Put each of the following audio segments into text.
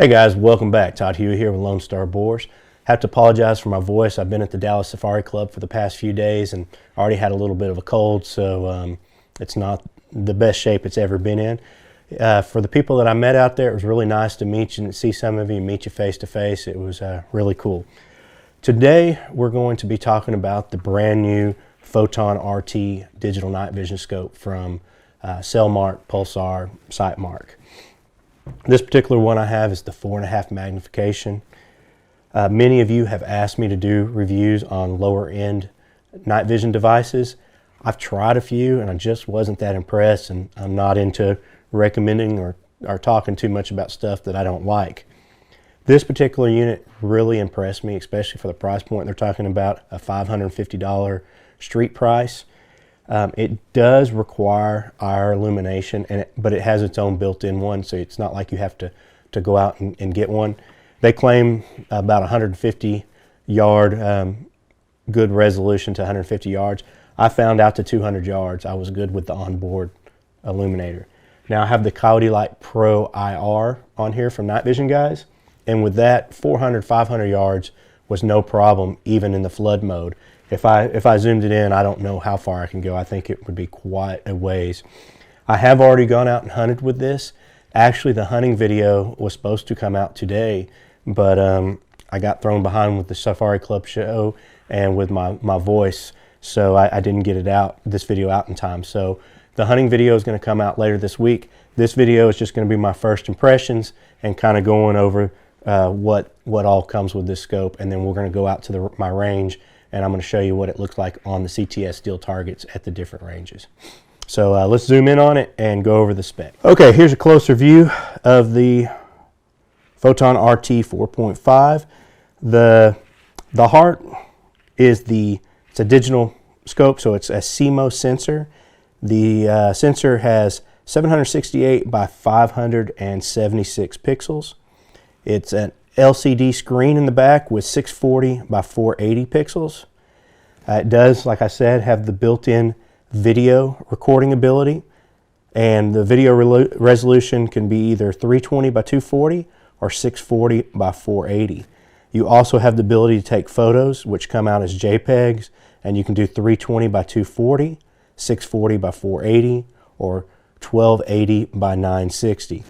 Hey guys, welcome back. Todd Huey here with Lone Star Bores. Have to apologize for my voice. I've been at the Dallas Safari Club for the past few days and already had a little bit of a cold, so it's not the best shape it's ever been in. For the people that I met out there, it was really nice to meet you and see some of you, meet you face to face. It was really cool. Today we're going to be talking about the brand new Photon RT digital night vision scope from Cellmark, Pulsar, Sightmark. This particular one I have is the 4.5 magnification. Many of you have asked me to do reviews on lower end night vision devices. I've tried a few and I just wasn't that impressed, and I'm not into recommending or talking too much about stuff that I don't like. This particular unit really impressed me, especially for the price point. They're talking about a $550 street price. It does require IR illumination, but it has its own built-in one, so it's not like you have to go out and get one. They claim about 150 yard good resolution to 150 yards. I found out to 200 yards. I was good with the onboard illuminator. Now I have the Coyote Light Pro IR on here from Night Vision Guys, and with that 400, 500 yards was no problem even in the flood mode. If I zoomed it in, I don't know how far I can go. I think it would be quite a ways. I have already gone out and hunted with this. Actually, the hunting video was supposed to come out today, but I got thrown behind with the Safari Club show and with my voice, so I didn't get this video out in time. So the hunting video is going to come out later this week. This video is just going to be my first impressions and kind of going over what all comes with this scope, and then we're going to go out to my range, and I'm going to show you what it looks like on the CTS steel targets at the different ranges. So let's zoom in on it and go over the spec. Okay, here's a closer view of the Photon RT 4.5. The heart is it's a digital scope, so it's a CMOS sensor. The sensor has 768 by 576 pixels. It's an LCD screen in the back with 640 by 480 pixels. It does, like I said, have the built-in video recording ability, and the video resolution can be either 320 by 240 or 640 by 480. You also have the ability to take photos, which come out as JPEGs, and you can do 320 by 240, 640 by 480, or 1280 by 960.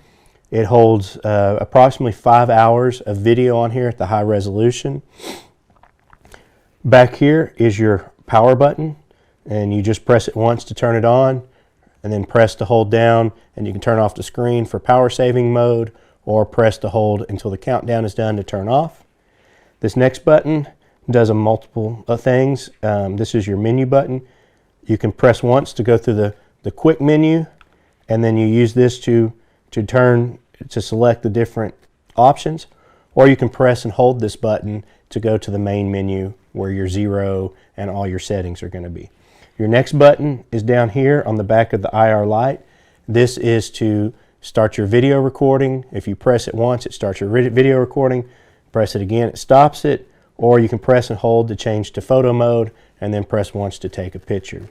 It holds approximately 5 hours of video on here at the high resolution. Back here is your power button, and you just press it once to turn it on, and then press to hold down, and you can turn off the screen for power saving mode, or press to hold until the countdown is done to turn off. This next button does a multiple things. This is your menu button. You can press once to go through the quick menu, and then you use this to select the different options, or you can press and hold this button to go to the main menu where your zero and all your settings are going to be. Your next button is down here on the back of the IR light. This is to start your video recording. If you press it once, it starts your video recording. Press it again, it stops it, or you can press and hold to change to photo mode, and then press once to take a picture.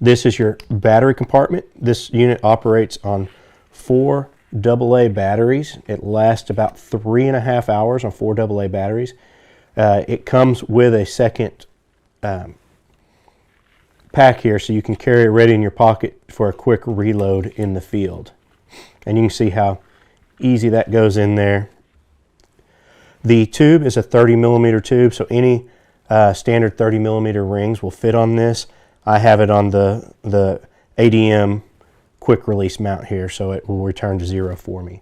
This is your battery compartment. This unit operates on 4 AA batteries. It lasts about 3.5 hours on 4 AA batteries. It comes with a second pack here, so you can carry it ready in your pocket for a quick reload in the field. And you can see how easy that goes in there. The tube is a 30mm tube, so any standard 30mm rings will fit on this. I have it on the ADM quick release mount here, so it will return to 0 for me.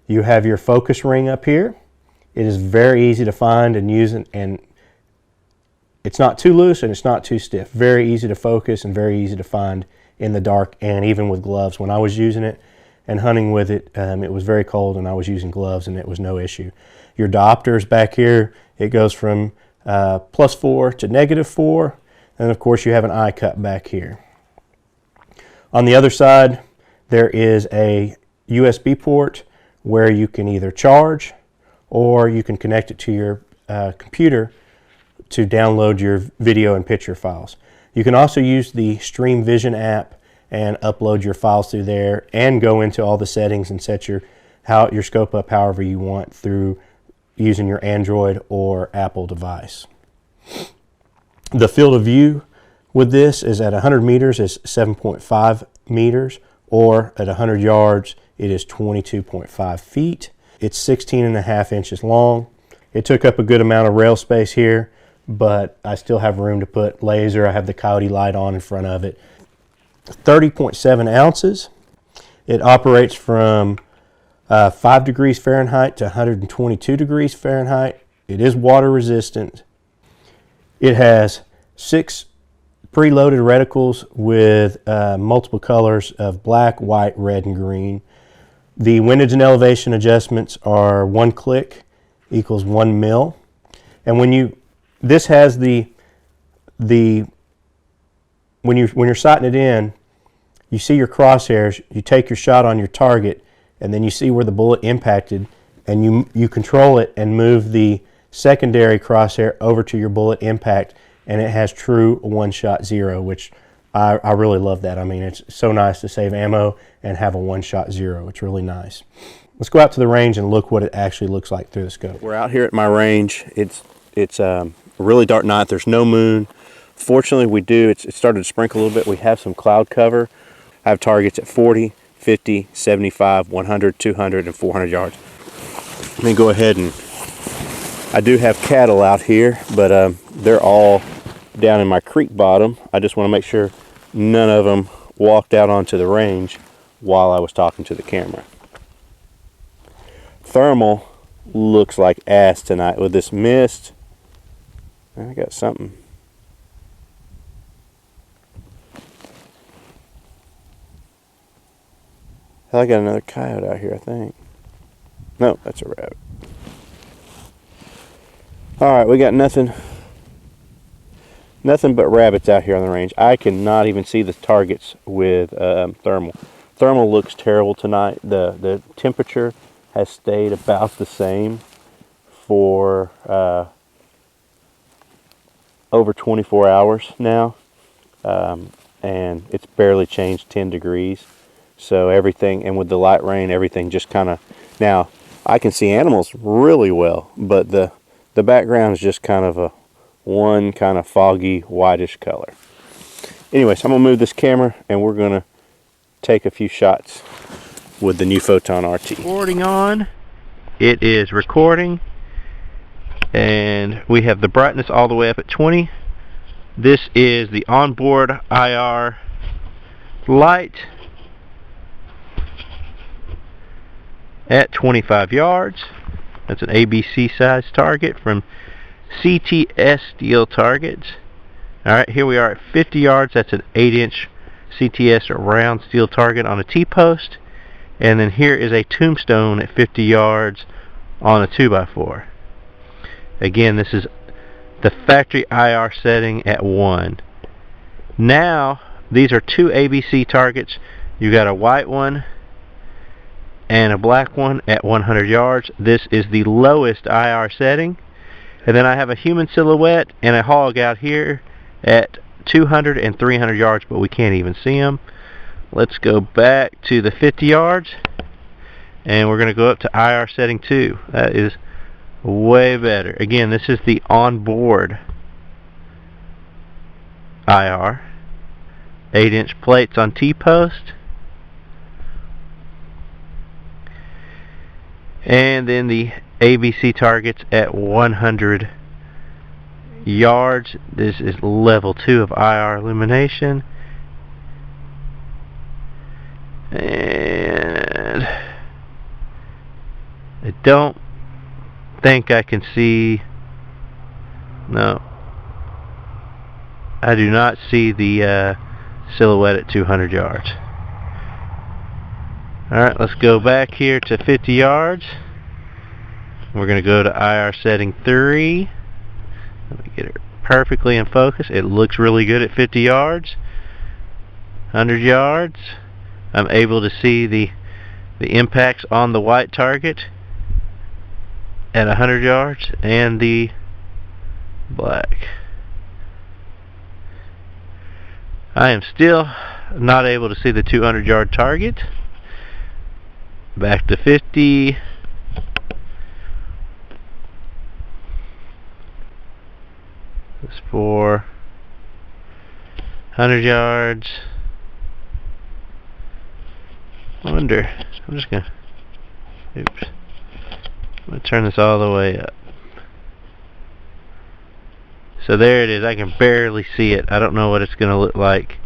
You have your focus ring up here. It is very easy to find and use, and it's not too loose and it's not too stiff. Very easy to focus and very easy to find in the dark, and even with gloves. When I was using it and hunting with it, it was very cold and I was using gloves and it was no issue. Your diopters back here, it goes from +4 to -4, and of course you have an eye cut back here. On the other side, there is a USB port where you can either charge or you can connect it to your computer to download your video and picture files. You can also use the Stream Vision app and upload your files through there and go into all the settings and set your your scope up however you want through using your Android or Apple device. The field of view with this is at 100 meters is 7.5 meters, or at 100 yards it is 22.5 feet. It's 16.5 inches long. It took up a good amount of rail space here, but I still have room to put laser. I have the Coyote light on in front of it. 30.7 ounces. It operates from 5 degrees Fahrenheit to 122 degrees Fahrenheit. It is water resistant. It has 6 preloaded reticles with multiple colors of black, white, red, and green. The windage and elevation adjustments are 1 click equals 1 mil. And this has when you're sighting it in, you see your crosshairs, you take your shot on your target, and then you see where the bullet impacted, and you control it and move the secondary crosshair over to your bullet impact, and it has true one-shot zero, which I really love that. I mean, it's so nice to save ammo and have a one-shot zero. It's really nice. Let's go out to the range and look what it actually looks like through the scope. We're out here at my range. It's a really dark night. There's no moon. Fortunately, it started to sprinkle a little bit. We have some cloud cover. I have targets at 40, 50, 75, 100, 200, and 400 yards. Let me go ahead and, I do have cattle out here, but they're all down in my creek bottom. I just want to make sure none of them walked out onto the range while I was talking to the camera. Thermal looks like ass tonight with this mist. I got something. Hell, I got another coyote out here, I think. No, that's a rabbit. Alright, we got nothing but rabbits out here on the range. I cannot even see the targets with thermal. Thermal looks terrible tonight. The temperature has stayed about the same for over 24 hours now, and it's barely changed 10 degrees. So everything, and with the light rain, everything just kind of, now I can see animals really well, but the background is just kind of one kind of foggy whitish color. Anyways, I'm gonna move this camera and we're gonna take a few shots with the new Photon RT. Recording on. It is recording, and we have the brightness all the way up at 20. This is the onboard IR light at 25 yards. That's an ABC size target from CTS Steel Targets. Alright, here we are at 50 yards. That's an 8-inch CTS round steel target on a T-post. And then here is a tombstone at 50 yards on a 2x4. Again, this is the factory IR setting at 1. Now, these are 2 ABC targets. You got a white one and a black one at 100 yards. This is the lowest IR setting. And then I have a human silhouette and a hog out here at 200 and 300 yards, but we can't even see them. Let's go back to the 50 yards, and we're going to go up to IR setting 2. That is way better. Again, this is the onboard IR. 8-inch plates on T-post. And then the ABC targets at 100 yards. This is level 2 of IR illumination. And I don't think I can see. No, I do not see the silhouette at 200 yards. Alright, let's go back here to 50 yards. We're going to go to IR setting 3. Let me get it perfectly in focus. It looks really good at 50 yards. 100 yards. I'm able to see the impacts on the white target at 100 yards and the black. I am still not able to see the 200-yard target. Back to 50. That's 400 yards. I wonder. I'm just gonna. Oops. I'm gonna turn this all the way up. So there it is. I can barely see it. I don't know what it's gonna look like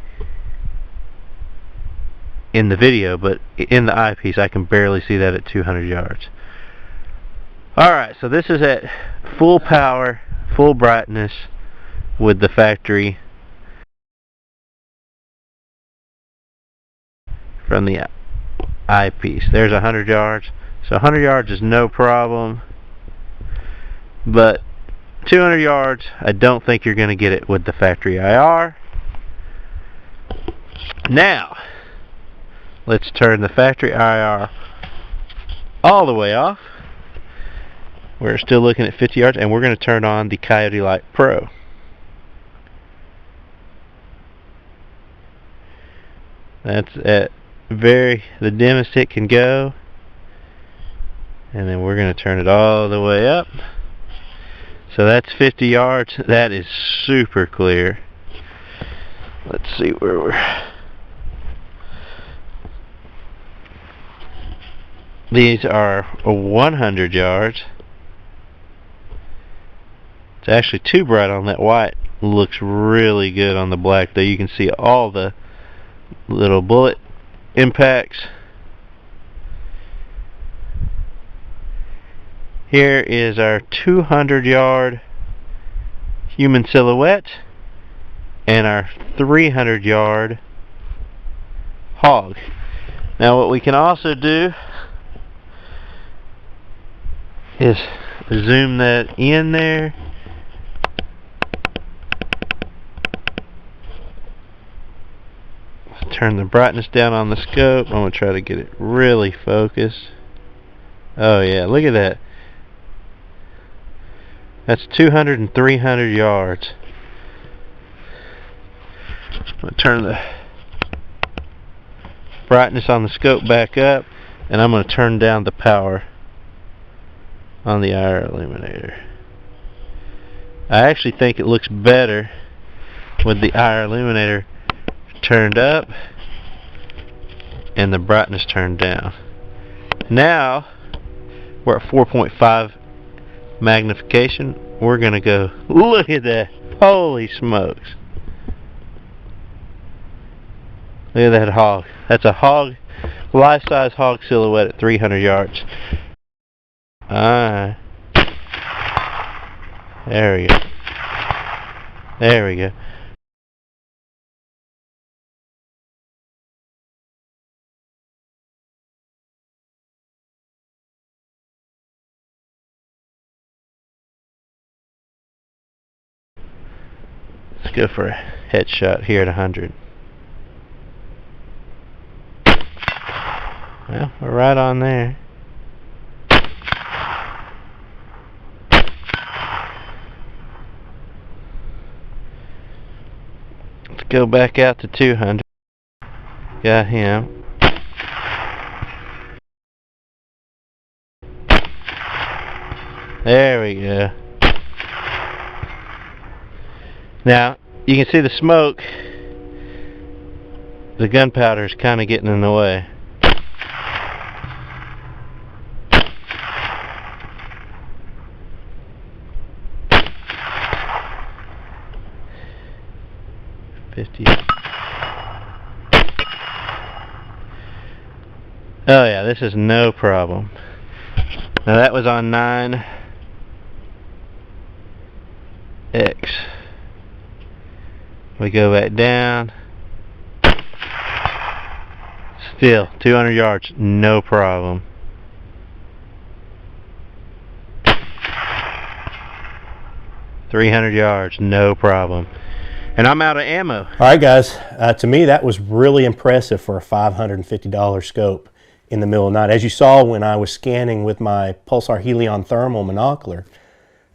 in the video, but in the eyepiece I can barely see that at 200 yards. Alright, so this is at full power, full brightness with the factory from the eyepiece. There's 100 yards. So 100 yards is no problem, but 200 yards, I don't think you're going to get it with the factory IR. Now, let's turn the factory IR all the way off. We're still looking at 50 yards, and we're going to turn on the Coyote Light Pro. That's at the dimmest it can go. And then we're going to turn it all the way up. So that's 50 yards. That is super clear. Let's see where we're... These are 100 yards. It's actually too bright on that white. Looks really good on the black, though. You can see all the little bullet impacts. Here is our 200 yard human silhouette and our 300 yard hog. Now what we can also do is zoom that in there. Turn the brightness down on the scope. I'm going to try to get it really focused. Oh yeah, look at that. That's 200 and 300 yards. I'm going to turn the brightness on the scope back up, and I'm going to turn down the power on the IR illuminator. I actually think it looks better with the IR illuminator turned up and the brightness turned down. Now we're at 4.5 magnification. We're gonna go, look at that, holy smokes, look at that hog. That's a hog, life-size hog silhouette at 300 yards. Alright, there we go, there we go. Let's go for a headshot here at 100. Well, we're right on there. Let's go back out to 200. Got him. There we go. Now, you can see the smoke. The gunpowder is kind of getting in the way. Oh yeah, this is no problem. Now that was on 9X. We go back down. Still 200 yards, no problem. $300 yards, no problem. And I'm out of ammo. Alright guys, to me that was really impressive for a $550 scope in the middle of the night. As you saw when I was scanning with my Pulsar Helion thermal monocular,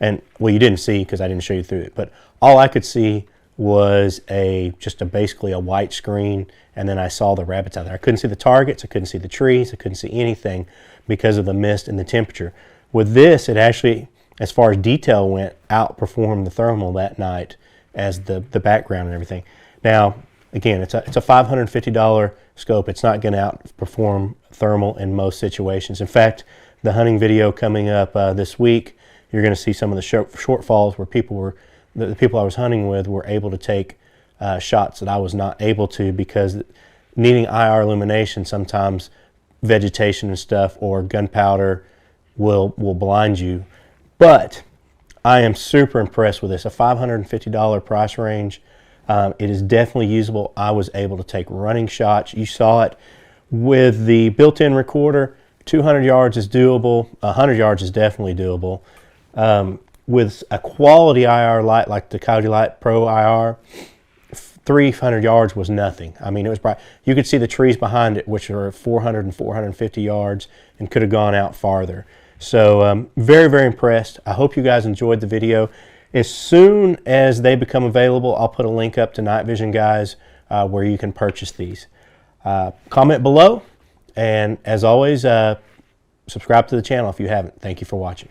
and well, you didn't see because I didn't show you through it, but all I could see was basically a white screen, and then I saw the rabbits out there. I couldn't see the targets, I couldn't see the trees, I couldn't see anything because of the mist and the temperature. With this, it actually, as far as detail went, outperformed the thermal that night as the background and everything. Now, again, it's a $550 scope. It's not going to outperform thermal in most situations. In fact, the hunting video coming up this week, you're going to see some of the shortfalls where the people I was hunting with were able to take shots that I was not able to, because needing IR illumination, sometimes vegetation and stuff or gunpowder will blind you. But I am super impressed with this. A $550 price range. It is definitely usable. I was able to take running shots. You saw it with the built-in recorder. 200 yards is doable. 100 yards is definitely doable. With a quality IR light like the Coyote Light Pro IR, 300 yards was nothing. I mean, it was bright. You could see the trees behind it, which are 400 and 450 yards, and could have gone out farther. So very, very impressed. I hope you guys enjoyed the video. As soon as they become available, I'll put a link up to Night Vision Guys where you can purchase these. Comment below, and as always, subscribe to the channel if you haven't. Thank you for watching.